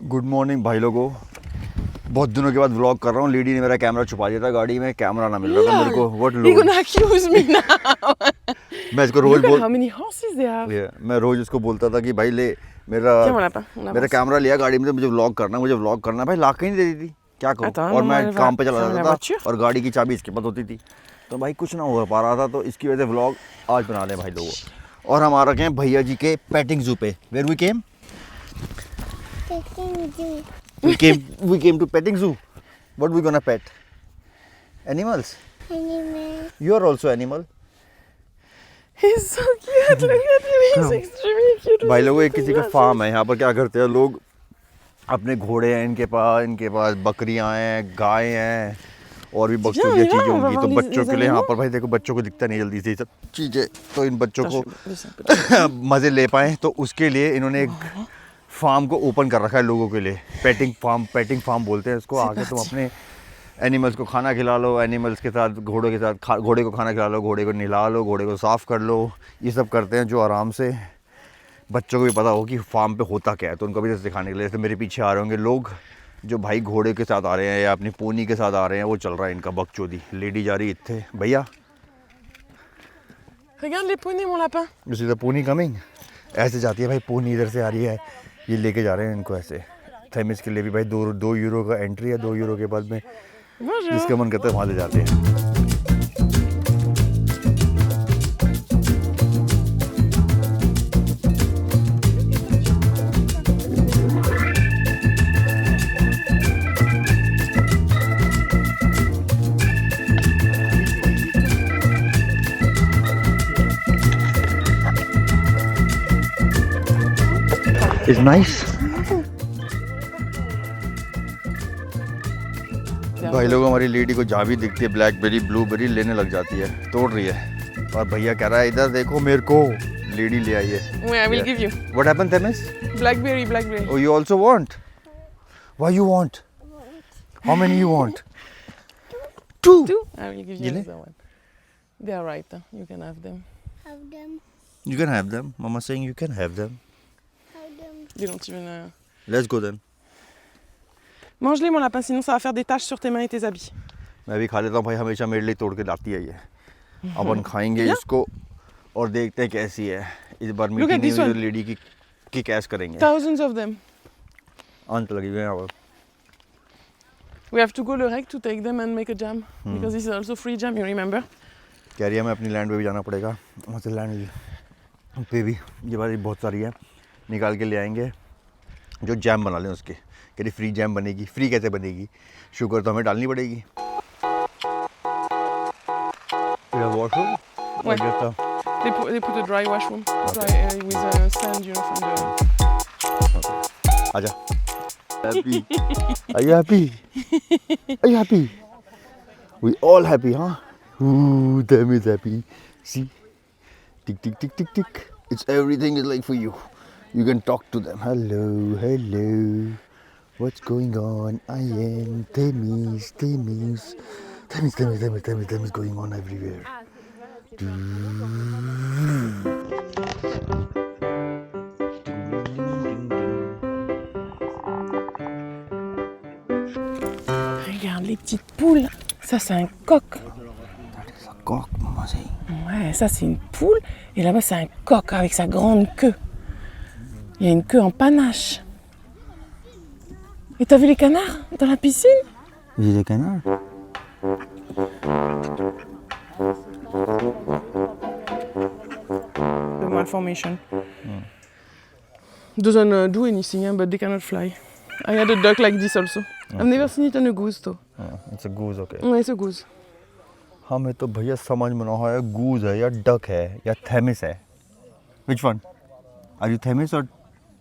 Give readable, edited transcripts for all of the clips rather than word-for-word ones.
Good morning भाई लोगों। बहुत दिनों के बाद व्लॉग कर रहा हूँ। लेडी ने मेरा कैमरा छुपा दिया था गाड़ी में, कैमरा ना मिल रहा था मेरे को। What You're gonna accuse me now. मैं इसको रोज Look at बोल how many horses they have. मैं रोज इसको बोलता था कि भाई ले मेरा Tiens mon lapin, on मेरा avance. कैमरा लिया गाड़ी में, तो मुझे व्लॉग करना। भाई ला के नहीं देती थी, क्या करूँ। Attends, और maman, मैं elle va काम पे चला fermer la जाता था voiture. और गाड़ी की चाबी इसके पास होती थी, तो भाई कुछ ना हो पा रहा था। तो इसकी वजह से व्लॉग आज बना रहे भाई लोगों। और हम आ रखे हैं भैया जी के पेटिंग जू पे। Where we came? We came to petting zoo. What we gonna pet? Animals? Animal. You are also animal. He's so cute. Look at him. He's extremely cute. भाई लोगों, एक किसी का फार्म है यहाँ पर। क्या करते हैं लोग, अपने घोड़े हैं इनके पास बकरियां हैं, गाय हैं और भी बच्चों की चीज़ें होंगी। तो बच्चों के लिए यहाँ पर भाई देखो, बच्चों को दिखता नहीं जल्दी से ये सब चीज़ें, तो इन बच्चों को मज़े ले पाएँ तो उसके लिए इन्होंने एक फार्म को ओपन कर रखा है लोगों के लिए। पेटिंग फार्म बोलते हैं इसको। आके तुम अपने एनिमल्स को खाना खिला लो, एनिमल्स के साथ घोड़ों के साथ घोड़े को खाना खिला लो, घोड़े को नहला लो, घोड़े को साफ़ कर लो। ये सब करते हैं जो आराम से बच्चों को भी पता हो कि फार्म पे होता क्या है, तो उनको भी सिखाने के लिए। जैसे मेरे पीछे आ रहे होंगे लोग जो भाई घोड़े के साथ आ रहे हैं या अपनी पोनी के साथ आ रहे हैं, वो चल रहा है इनका बकचोदी। लेडी जा रही है इत्थे भैया, Regarde les poneys, mon lapin. This is the pony coming. ऐसे जाती है भाई पोनी, इधर से आ रही है, ये लेके जा रहे हैं इनको ऐसे। थेमिस के लिए भी भाई 2 यूरो का एंट्री है। 2 यूरो के बाद में Bonjour. जिसका मन करता है वहाँ ले जाते हैं। It's nice. भाई लोग, हमारी लेडी को जहाँ भी दिखती है ब्लैकबेरी ब्लूबेरी लेने लग जाती है, तोड़ रही है। और भैया कह रहा है इधर देखो मेरे को, लेडी ले आई है। Oui, I will give you. What happened, Themis? Blackberry, blackberry. Oh, you also want? Why you want? How many you want? 2. Two? I will give you Gile? another one. They are right. You can have them. Have them. You can have them. Mama saying you can have them. Have them. They don't even. Let's go then. Mange-les, mon lapin, sinon ça va faire des taches sur tes mains et tes habits. मैं भी खा लेता हूँ भाई, हमेशा मेरे लिए तोड़ के लाती है ये। अपन खाएंगे इसको और देखते हैं कैसी है। इस बार Look at this one. Lady की कैश करेंगे। Thousands of them. अंत लगी हुई है यहाँ पर। We have to go le rec to take them and make a jam. Because this is also free jam, you remember? कह रही है मैं अपनी लैंड पे भी जाना पड़ेगा, वहाँ से लैंड पे भी ये बात बहुत सारी है, निकाल के ले आएंगे जो जैम बना लें उसके। कह रही फ्री जैम बनेगी। फ्री कैसे बनेगी, शुगर तो हमें डालनी पड़ेगी। Washroom Ouais. They put a dry washroom. Dry, with sand, you know, from the... आजा। Happy? Are you happy? Are you happy? We all happy, huh? Ooh, them is happy. See? Tick, tick, tick, tick, tick. It's everything is like for you. You can talk to them. Hello, hello. What's going on? I am Themis. Themis going on everywhere. Regarde les petites poules. Ça, c'est un coq. Cock, maman say. Ouais, ça, c'est une poule. Et là-bas, c'est un coq avec sa grande queue. Il y a une queue en panache. Et t'as vu les canards dans la piscine? J'ai des canards. The malformation. Doesn't do anything, but they cannot fly. I had a duck like this also. I've never seen it on a goose though. It's a goose, okay. Ouais, it's a goose. हमें तो भैया समझ में ना है गूज है या duck है या थेमिस है। Which one? Are you Themis और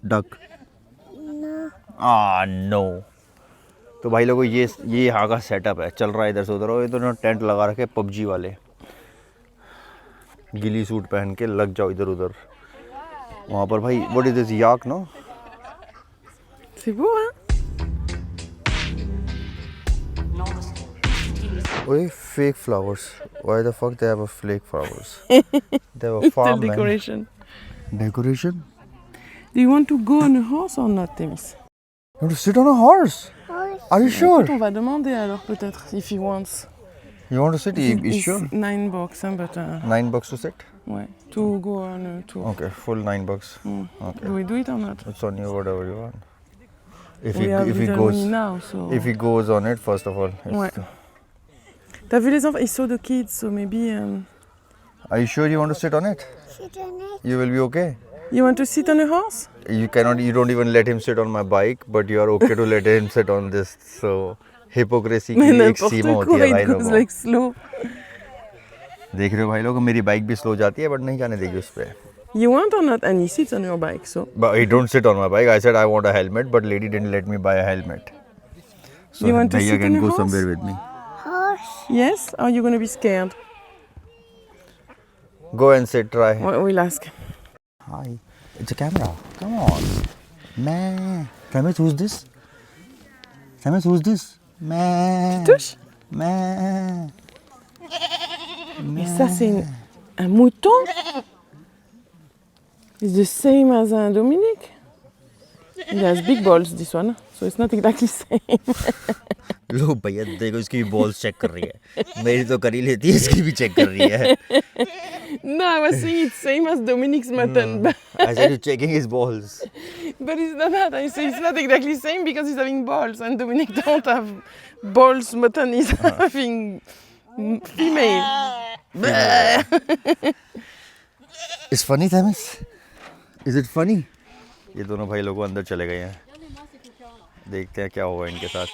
डक? नो। तो भाई लोगों, ये यहाँ का सेटअप है, चल रहा है इधर से उधर। और इधर टेंट लगा रखे पबजी वाले, गिली सूट पहन के लग जाओ इधर उधर। वहाँ पर भाई what is this, yak no? C'est beau, hein? Why fake flowers? Why the fuck they have a fake flowers? They have a It's farm, still man. decoration. Decoration? Do you want to go on a horse or not, Themis? You want to sit on a horse? Horse. Are you sure? On va demander alors peut-être if he wants. You want to sit? You It's sure? $9, hein, but $9 to sit? ouais, to go on a tour. Okay, full $9. Okay. Do we do it or not? It's on you, whatever you want. If We he have if he little money goes now, so. if he goes on it, first of all. Ouais. T'as vu les enfants? He saw the kids, so maybe. Are you sure you want to sit on it? Sit on it. You will be okay. You want to sit on a horse? You cannot. You don't even let him sit on my bike, but you are okay to let him sit on this. So hypocrisy की Mais एक n'importe सीमा होती quoi, है it भाई goes लोगों। like slow. देख रहे हो भाई लोग, मेरी बाइक भी स्लो जाती है, बट नहीं जाने देगी उस पे। You want or not? And he sits on your bike, so. But he don't sit on my bike. I said I want a helmet, but lady didn't let me buy a helmet. So You want to Bhaiya sit can on a go horse? somewhere with me. Horse. Yes? Or are you going to be scared? Go and sit. Try. We'll ask. Hi. It's a camera. Come on. Man. Samis, who's this? Samis, who's this? Man. Touche. Man. Mais ça, c'est un mouton. It's the same as Dominic. He has big balls, this one. So it's not exactly same. लो भैया देखो, इसकी भी balls check कर रही है। मेरी तो कर ही लेती है, इसकी भी चेक कर रही है। No, I was saying it's same as Dominic's mutton. I said you're checking his balls. But it's not that. I say it's not exactly same because he's having balls. And Dominic don't have balls. Mutton is having female. It's funny, Samis. Is it funny? ये दोनों भाई लोगों अंदर चले गए हैं। देखते हैं क्या होगा इनके साथ।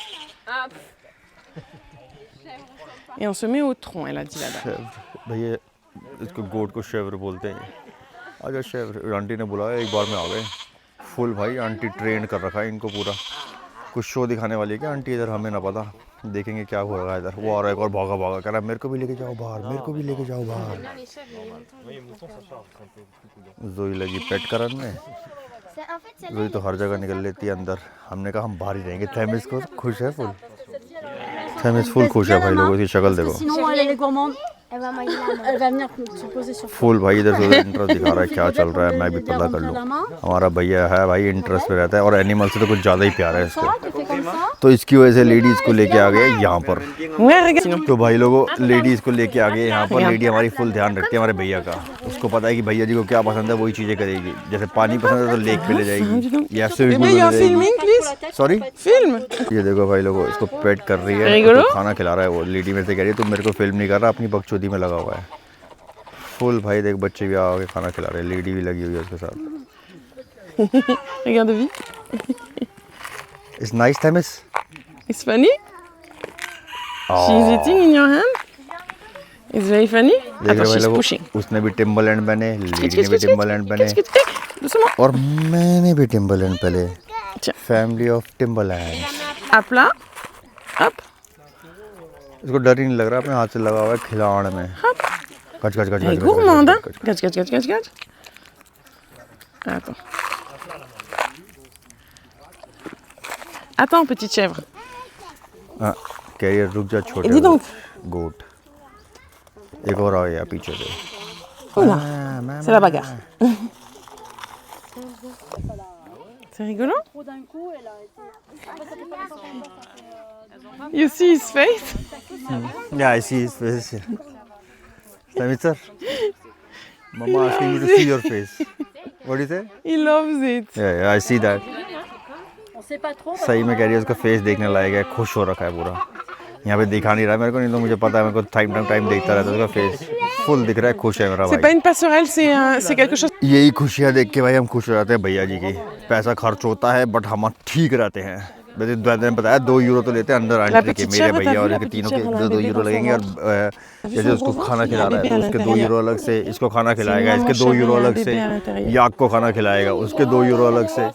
Et on se met au tronc, elle a dit là-bas. Shaver भैया, इसको गोट को शेवर बोलते हैं। आजा शेवर, आंटी ने बुलाया, एक बार में आ गए। फुल भाई आंटी ट्रेन कर रखा है इनको पूरा। कुछ शो दिखाने वाली है क्या आंटी इधर, हमें ना पता। देखेंगे क्या हो रहा है इधर। वो आ रहा है एक और भागा भागा, कह रहा है मेरे को भी लेके जाओ बाहर, मेरे को भी लेके जाओ बाहर। जोई लगी पेट करन में। जोई तो हर जगह निकल लेती है अंदर। हमने कहा हम बाहर ही रहेंगे। थैमिस को खुश है फुल। थैमिस फुल खुश है भाई लोगों की शक्ल देखो। Sinon, elle est gourmande. Elle va manger la main. Elle va venir se poser sur toi. Full भाई इधर से उधर इंटरेस्ट दिखा रहा है, क्या चल रहा है मैं भी पता कर लूँ। हमारा भैया है भाई, इंटरेस्ट पे रहता है और एनिमल से तो कुछ ज़्यादा ही प्यार है इसको। Tu fais comme ça. तो इसकी वजह से लेडीज़ को लेके आ गए यहाँ पर। Ouais, regarde. तो भाई लोगों लेडीज़ को लेके आ गए यहाँ पर। लेडी हमारी फुल ध्यान रखती है हमारे भैया का। उसको पता है कि भैया जी को क्या पसंद है, वही चीज़ें करेगी। जैसे पानी पसंद है तो लेक पे ले जाएगी या स्विमिंग Baby, पूल you're में ले जाएगी। filming, please? Sorry, Film. ये देखो भाई लोगों, इसको पेट कर रही है, rigolo. तो खाना खिला रहा है। वो लेडी मेरे से कह रही है तुम मेरे को फिल्म नहीं कर रहा, अपनी बकचोदी में लगा हुआ है। फुल भाई देख, बच्चे भी आके खाना खिला रहे हैं, लेडी भी लगी हुई है उसके साथ। Regarde vite. It's nice, Thamis. It's funny. She's eating in your hand. It's very funny. देख रहे Attends, भाई she's लोगों, pushing. उसने भी टिम्बरलैंड पहने, लेडी ने भी टिम्बरलैंड पहने Doucement. और मैंने भी टिम्बरलैंड पहने। Tiens. Family of Timberland. Hop là. Hop. इसको डर ही नहीं लग रहा, अपने हाथ से लगा हुआ है खिलाड़ में। कच कच कच Elle est कच gourmande, hein? कच कच। Gâche, gâche, gâche, gâche, gâche. Attends. Attends, petite chèvre. हाँ, कैरियर रुक जा छोटे dis donc. गोट। एक और आ गया पीछे से। Oula, c'est la bagarre. C'est rigolo? Trop d'un coup, elle a été. Après, ça fait pas longtemps. You see his face? Yeah, I see his face. Samit sir, Mama asking me to see your face. What do you say? He loves it. Yeah, I see that. On sait pas trop. सही में कह रही है, उसका face देखने लायक है, खुश हो रखा है पूरा। यहाँ पे दिखा नहीं रहा मेरे को, नहीं तो मुझे पता है, मेरे को टाइम देखता रहता है। उसका फेस फुल दिख रहा है, खुश है मेरा C'est pas भाई। une passerelle, c'est quelque chose. यही खुशियाँ देख के भाई हम खुश हो जाते हैं भैया जी की। पैसा खर्च होता है बट हम ठीक रहते हैं। वैसे ने बताया 2 यूरो तो लेते हैं अंदर एंट्री के, मेरे भैया और इसके तीनों के 2 यूरो लगेंगे। और जैसे उसको खाना खिला रहा है तो उसके 2 यूरो अलग से, इसको खाना खिलाएगा इसके 2 यूरो अलग से, याक को खाना खिलाएगा उसके 2 यूरो अलग से।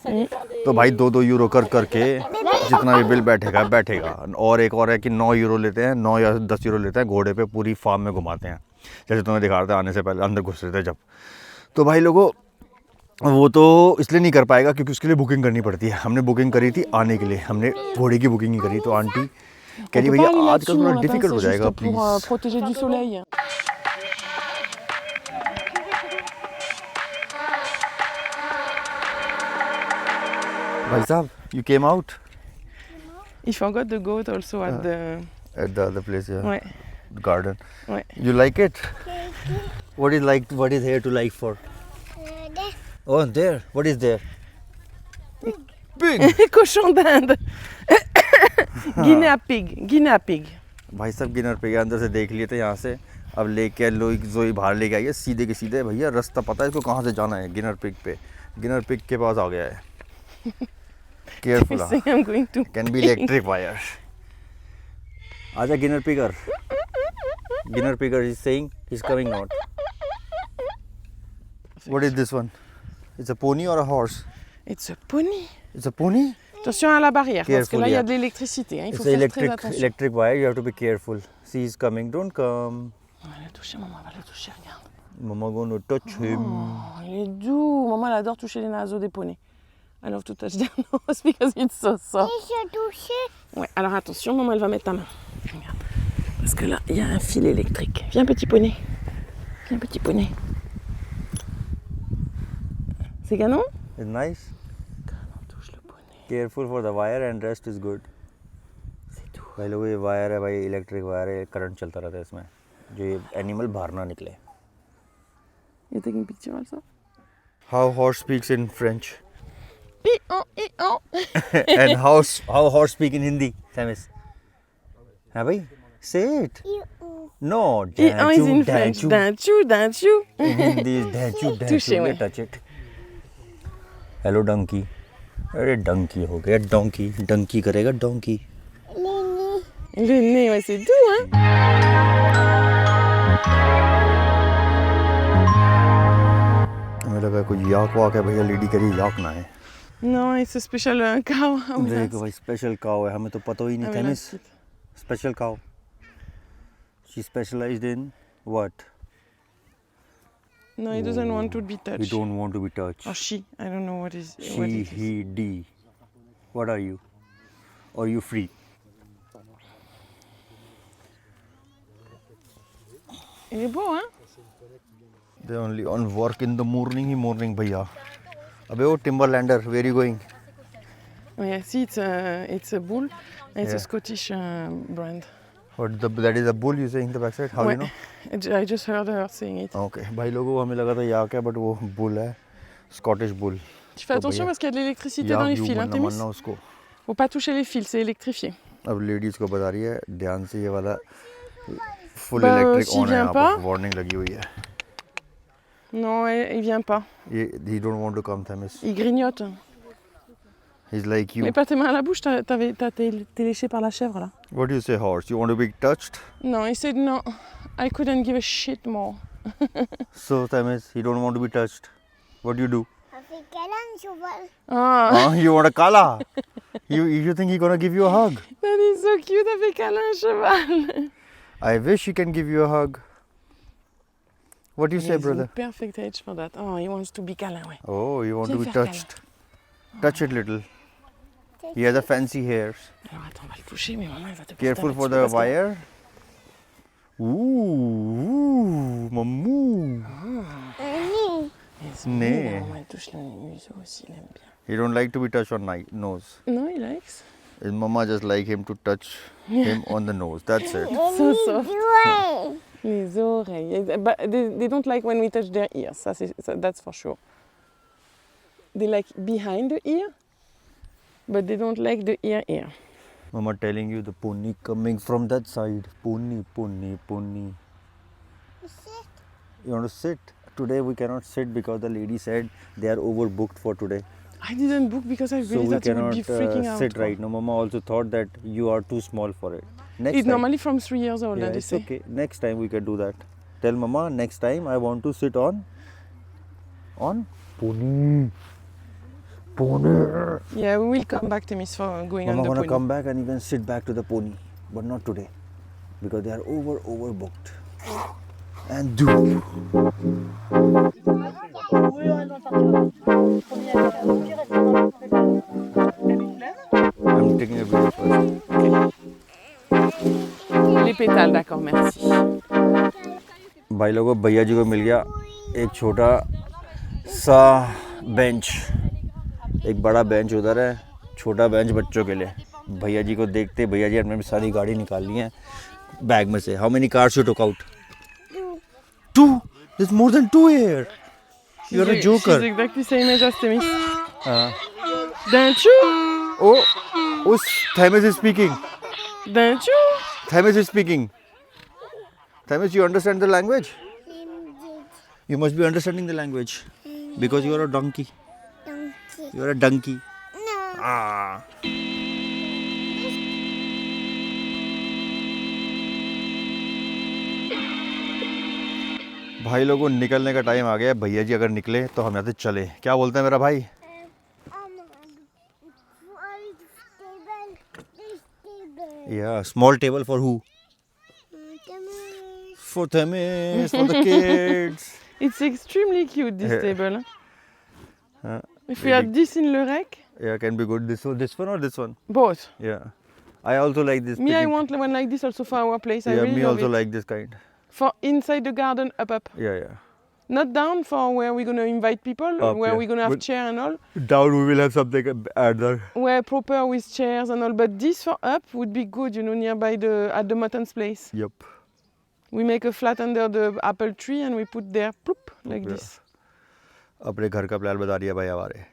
तो भाई 2-2 यूरो कर करके जितना भी बिल बैठेगा। और एक और है कि 9 यूरो लेते हैं, 9 या 10 यूरो लेते हैं, घोड़े पे पूरी फार्म में घुमाते हैं। जैसे तुम्हें दिखा रहे थे आने से पहले, अंदर घुस रहे थे जब। तो भाई लोगों वो तो इसलिए नहीं कर पाएगा क्योंकि उसके लिए बुकिंग करनी पड़ती है। हमने बुकिंग करी थी आने के लिए, हमने घोड़े की बुकिंग ही करी। तो आंटी कह रही भैया आजकल थोड़ा डिफिकल्ट हो जाएगा Pour please. protéger du soleil. भाई साहब, you came out He forgot the goat also at the... at the other place, yeah. Ouais, The garden. ouais. You like it? What is like? What is here to like for? There. Oh, there. What is there? Pig. Cochon d'Inde. Guinea pig, Guinea pig. भाई साहब गिनर pig अंदर से देख लिए थे यहाँ से. अब लेके लोग जोई बाहर लेके आई है सीधे के सीधे. भैया रास्ता पता है इसको कहाँ से जाना है. गिनर पिग पे. गिनर पिग के पास आ गया है. Careful. Saying I'm going to... Can be electric wire. आजा गिनर पिगर. Ginner pigger is saying he's coming out. What is this one? It's a pony or a horse? It's a pony. It's a pony? Attention à la barrière, parce que Careful, là, il y a yeah. de l'électricité. Hein, il faut It's faire très attention. electric wire. You have to be careful. See, he's coming. Don't come. On va le toucher, maman va le toucher, regarde. Mama gonna touch him. Oh, il est doux. Maman, elle adore toucher les naseaux des poneys. I love to touch their nose because it's so soft. Et je touchais. Ouais, alors attention, maman, elle va mettre ta main. Regarde. Parce que là, il y a un fil électrique. Viens, petit poney. Viens, petit poney. C'est canon? It's nice. Canon touche le poney. Careful for the wire and rest is good. C'est tout. भाई लोग ये wire है भाई electric wire है current चलता रहता है इसमें जो ये एनिमल बाहर ना निकले. You taking picture also? How horse speaks in French E-on. and how horse speak in Hindi? Samis. हाँ भाई. Say it. No. E-on is in French. Danchou. In Hindi is danchu. Touché, ouais. Touch it. Hello donkey. अरे donkey हो गया donkey. Donkey करेगा donkey. Le nez, ouais, c'est doux, hein? हमें लगा कोई याक वाक है भैया लेडी करी याक ना है. Non, it's a special cow. देखो भाई स्पेशल काउ है हमें तो पता ही नहीं था miss. Special cow. She specialized in what? No, he doesn't want to be We touched. don't want to be touched. Or she. I don't know what is. She, what it is. he, D. What are you? Or you free? Il est beau, hein? They only on work in the morning भैया. अबे वो Timberlander, where are you going? Yeah, see, it's a bull. And it's Yeah. a Scottish brand. That is a bull you saying the backside? How Ouais. you know? I just heard her saying it. Okay. भाई लोगों को हमें लगा था याक है but वो bull है. Scottish bull. Tu fais तो attention भैया, parce qu'il y a de l'électricité dans les yak fils, hein, बनना Témis? बनना उसको. Faut pas toucher les fils, c'est électrifié. अब लेडीज को बता रही है ध्यान से ये वाला full Bah, electric s'il on है vient यहाँ pas. पर वार्निंग लगी हुई है. Non, il vient pas. He don't want to come Thamis. Il grignote. He's like you. Mets pas tes mains à la bouche, t'as été léché par la chèvre là. What do you say horse? You want to be touched? Non, he said no. I couldn't give a shit more. So Thamis, he don't want to be touched. What do you do? Avec quel cheval? Ah, You want a kala? You think he gonna give you a hug? that is so cute avec câlin cheval. I wish he can give you a hug. What do you say, He's in brother? perfect age for that. Oh, he wants to be câlin, ouais. Oh, you want Viens to be faire touched? Touch it little. He has a fancy hairs. Alors attends, on va le toucher, mais maman elle va te porter Careful un for petit peu the parce que- wire. Ouh, mamou. Ils sont Né. mignons, maman elle touche le museau aussi, il aime bien. He don't like to be touched on nose. No, he likes. His mama just like him to touch him on the nose. That's it. So soft. Ouais. Les oreilles. But they don't like when we touch their ears, that's for sure. They like behind the ear, but they don't like the ear. Mama telling you the pony coming from that side. Pony. You want to sit? Today we cannot sit because the lady said they are overbooked for today. I didn't book because I So really we thought you would cannot be freaking out. sit right now. Mama also thought that you are too small for it. Next It's time, normally from 3 years old, yeah, they it's say. okay. Next time we can do that. Tell Mama next time I want to sit on pony. Yeah, we will come back to Miss for going Mama on the gonna pony. come back and you can sit back to the pony, but not today because they are overbooked. And do. I'm taking a video first. Les pétales, d'accord, merci. भाई लोगों भैया जी को मिल गया एक छोटा सा bench एक बड़ा बेंच उधर है, छोटा बेंच बच्चों के लिए। भैया जी को देखते, भैया जी अपने सारी गाड़ी निकाल ली है बैग में से। How many cars you took out? 2. There's more than 2 here. You're a joker. She's exactly same age as Temis. हाँ। Danchu, उस Themis is speaking. Danchu. Themis is speaking. Themis, you understand the language? You must be understanding the language because you are a donkey. Donkey. You are a donkey. No. Ah. भाई लोगों, निकलने का time आ गया। भैया जी अगर निकले तो हम यहाँ से चले। क्या बोलते हैं मेरा भाई? Yeah, small table for who? For Themis, for the kids. It's extremely cute, this Yeah. table. Huh? If we had this in Le Rec, Yeah, can be good. This one or this one? both. Yeah. I also like this. Me, I picnic. want one like this also for our place. I Yeah, really me love also it. like this kind. For inside the garden, up. Yeah. Not down for where we're gonna invite people, Up, where yeah. we're gonna have But- chair and all. Down we will have something at the. Where proper with chairs and all. But this for up would be good, nearby at the Mutton's place. Yep. We make a flat under the apple tree and we put there, ploop, like Yeah. this. अपने घर का plan बता दिया भाई हमारे।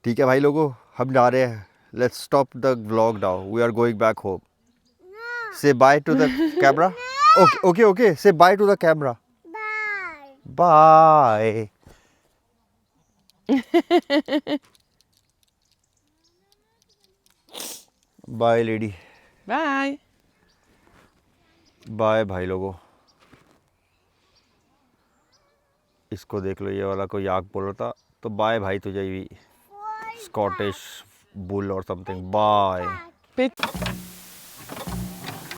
ठीक है भाई लोगों, हम जा रहे हैं। Let's stop the vlog now. We are going back home. Say bye to the camera. Okay. Say bye to the camera. Bye. Bye. Bye lady. Bye. Bye भाई लोगों। इसको देख लो, ये वाला कोई याक बोल रहा था, तो बाय भाई तुझे भी। स्कॉटिश बुल और समथिंग। बाय। Pet-